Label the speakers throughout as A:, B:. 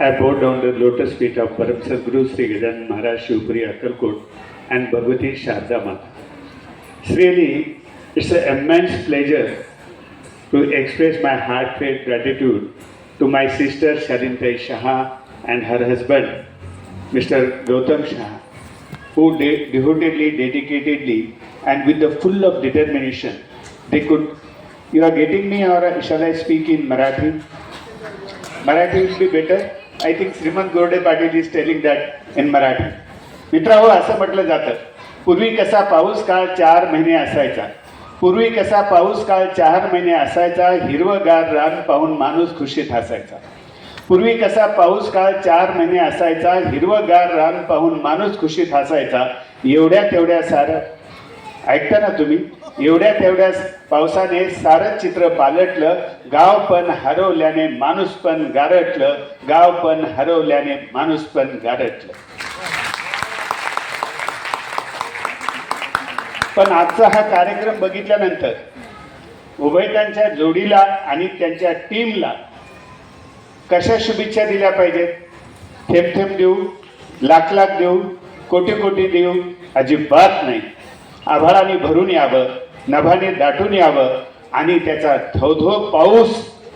A: I bow down the lotus feet of Param Sadguru Sri Gajan Maharaj Shivpuri Akkalkot and Bhagavati Sharda Mata. Really, it's an immense pleasure to express my heartfelt gratitude to my sister Shalintai Shah and her husband, Mr. Gautam Shah, who devotedly, dedicatedly, and with the full of determination, they could. You are getting me, or shall I speak in Marathi? Marathi will be better. I think Srimant Gorde Patil is telling that in Marathi. मित्रांनो, असं म्हटलं जातं, पूर्वी कसा पाऊस काळ 4 महिने असायचा. पूर्वी कसा पाऊस काळ 4 महिने असायचा, हिरवगार रान पाहून माणूस खुशीत हसायचा. पूर्वी कसा पाऊस काळ 4 महिने असायचा, हिरवगार रान पाहून माणूस खुशीत हसायचा. एवढ्या तेवढ्या सारं ऐकता ना तुम्ही, एवढ्या तेवढ्या पावसाने सारं चित्र पालटलं. गाव पण हरवल्याने माणूस पण गारटलं. गाव पण हरवल्याने माणूस पण गारटलं. पण आजचा हा कार्यक्रम बघितल्यानंतर उभयतांच्या जोडीला आणि त्यांच्या टीमला कशा शुभेच्छा दिल्या पाहिजेत? थेंब थेंब देऊ, लाख लाख देऊ, कोटी कोटी देऊ? अजिबात नाही. आभाळाने भरून यावं, नभाने दाटून यावं आणि त्याचा धोधो पाऊस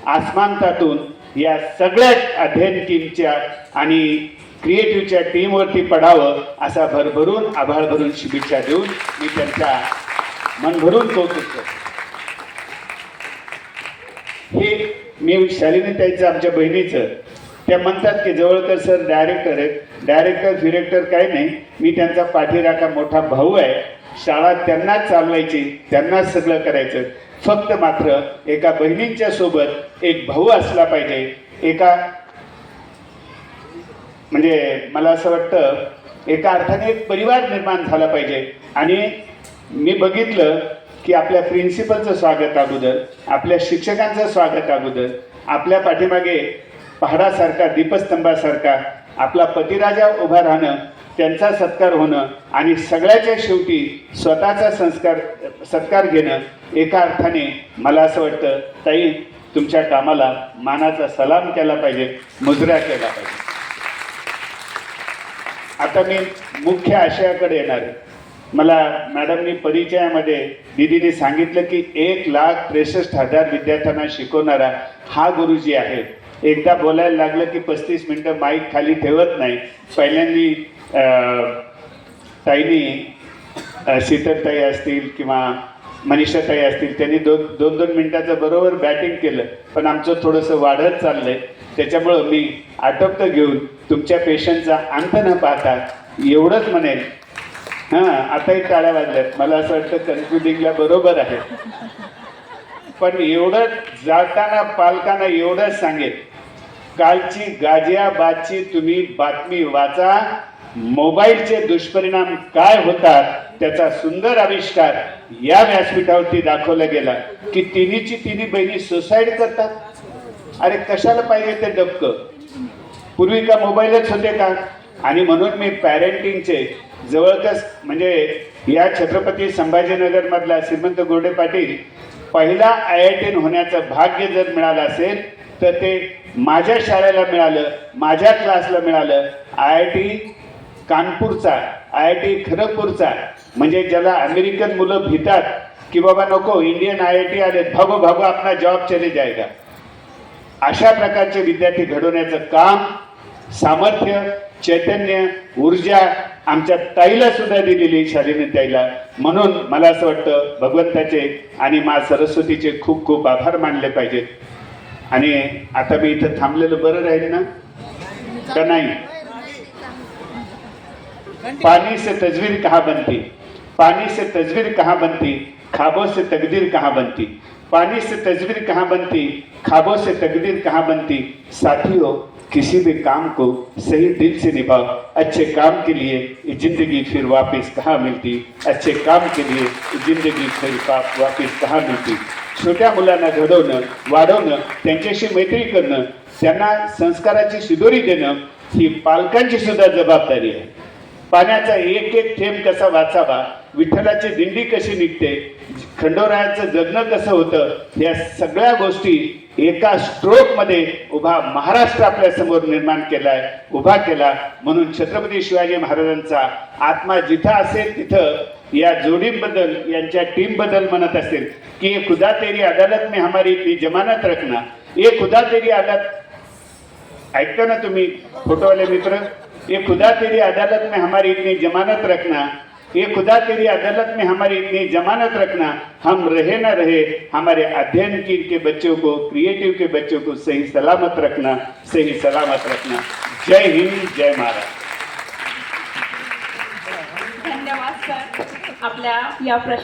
A: आसमानतातून या सगळ्या अध्ययन टीमच्या आणि क्रिएटिव्हच्या टीमवरती पडावं, असा भरभरून आभाळ भरून शुभेच्छा देऊन मी त्यांचा मनभरून कौतुक करतो. हे मी शालिनीताईचं, आमच्या बहिणीचं, त्या म्हणतात की जवळकर सर डायरेक्टर आहेत. डायरेक्टर फिरेक्टर काही नाही, मी त्यांचा पाठीराखा मोठा भाऊ आहे. शाळा त्यांनाच चालवायची, त्यांनाच सगळं करायचं. फक्त मात्र एका बहिणींच्या सोबत एक भाऊ असला पाहिजे. एका म्हणजे मला असं वाटतं एका अर्थाने एक परिवार निर्माण झाला पाहिजे. आणि मी बघितलं की आपल्या प्रिन्सिपलचं स्वागत अगोदर, आपल्या शिक्षकांचं स्वागत अगोदर, आपल्या पाठीमागे पहाडासारखा, दीपस्तंभासारखा आपला पतिराजा उभा राहणं, त्यांचा सत्कार होणं आणि सगळ्याच्या शेवटी स्वतःचा सत्कार घेणं, एका अर्थाने मला असं वाटतं ताई तुमच्या कामाला मानाचा सलाम केला पाहिजे, मुजरा केला पाहिजे. आता मी मुख्य आशयाकडे येणार आहे. मला मॅडमनी परिचयामध्ये दीदीने सांगितलं की 1,63,000 विद्यार्थ्यांना शिकवणारा हा गुरुजी आहे. एकदा बोलायला लागलं की 35 मिनटं माईक खाली ठेवत नाही. पहिल्यांदी ताईनी शीतलताई असतील किंवा मनीषाताई असतील, त्यांनी दोन मिनिटाचं बरोबर बॅटिंग केलं. पण आमचं थोडंसं वाढत चाललंय, त्याच्यामुळं मी आटोपतं घेऊन तुमच्या पेशंटचा अंत न पाहता एवढंच म्हणेल. आताही टाळ्या वाजल्यात, मला असं वाटतं कन्क्लुडिंगला बरोबर आहे. पण एवढं जाताना पालकांना एवढंच सांगेल, कालची गाजियाबादची तुम्ही बातमी वाचा. मोबाईलचे दुष्परिणाम काय होतात त्याचा सुंदर आविष्कार या व्यासपीठावरती दाखवला गेला की तिन्ही बहिणी सुसाईड करतात. अरे कशाला पाहिजे ते डबकं? पूर्वी का मोबाईलच होते का? आणि म्हणून मी पॅरेंटिंगचे जवळपास म्हणजे या छत्रपती संभाजीनगरमधला श्रीमंत गोडे पाटील पहिला IIT होण्याचं भाग्य जर मिळालं असेल तर ते माझ्या शाळेला मिळालं, माझ्या क्लासला मिळालं. IIT कानपूरचा, IIT खरगपूरचा, म्हणजे ज्याला अमेरिकन मुलं भितात की बाबा नको इंडियन IIT आले, भागो भागो आपला जॉब चले जाएगा, अशा प्रकारचे विद्यार्थी घडवण्याचं काम, सामर्थ्य, चैतन्य, ऊर्जा आमच्या ताईला सुद्धा दिलेली, शालिनी ताईला. म्हणून मला असं वाटतं भगवंताचे आणि मा सरस्वतीचे खूप खूप आभार मानले पाहिजेत. आणि आता मी इथं थांबलेलं बरं राहील ना का नाही? पानी से तस्वीर कहाँ बनती, पानी से तस्वीर कहाँ बनती, ख्वाबों से तकदीर कहाँ बनती. पानी से तस्वीर कहाँ बनती, ख्वाबों से तकदीर कहाँ बनती. साथियों, किसी भी काम को सही दिल से निभाओ. अच्छे काम के लिए जिंदगी फिर वापस कहाँ मिलती. अच्छे काम के लिए जिंदगी फिर वापस कहाँ मिलती. छोट्या मुलांना घडवणं, वाढवणं, त्यांच्याशी मैत्री करणं, त्यांना संस्काराची शिदोरी देणं ही पालकांची सुद्धा जबाबदारी आहे. पाण्याचा एक एक थेंब कसा वाचावा, विठ्ठलाची दिंडी कशी निघते, खंडोरायाचं जगणं कसं होतं, या सगळ्या गोष्टी एका स्ट्रोकमध्ये उभा महाराष्ट्र आपल्या समोर निर्माण केलाय, उभा केला. म्हणून छत्रपती शिवाजी महाराजांचा आत्मा जिथं असेल तिथं या जोडीबद्दल, यांच्या टीम बद्दल म्हणत असेल की ये खुदा तेरी अदालत में हमारी इतनी जमानत रखना, ये खुदा तेरी अदालत, ऐकता ना तुम्ही फोटोवाले मित्र, ये खुदा तेरी अदालत में हमारी इतनी जमानत रखना, ये खुदा तेरी अदालत में हमारी इतनी जमानत रखना, हम रहे न रहे हमारे अध्ययन के बच्चों को, क्रिएटिव के बच्चों को सही सलामत रखना, सही सलामत रखना. जय हिंद, जय महाराज.
B: धन्यवाद सर आपल्या या प्रश्न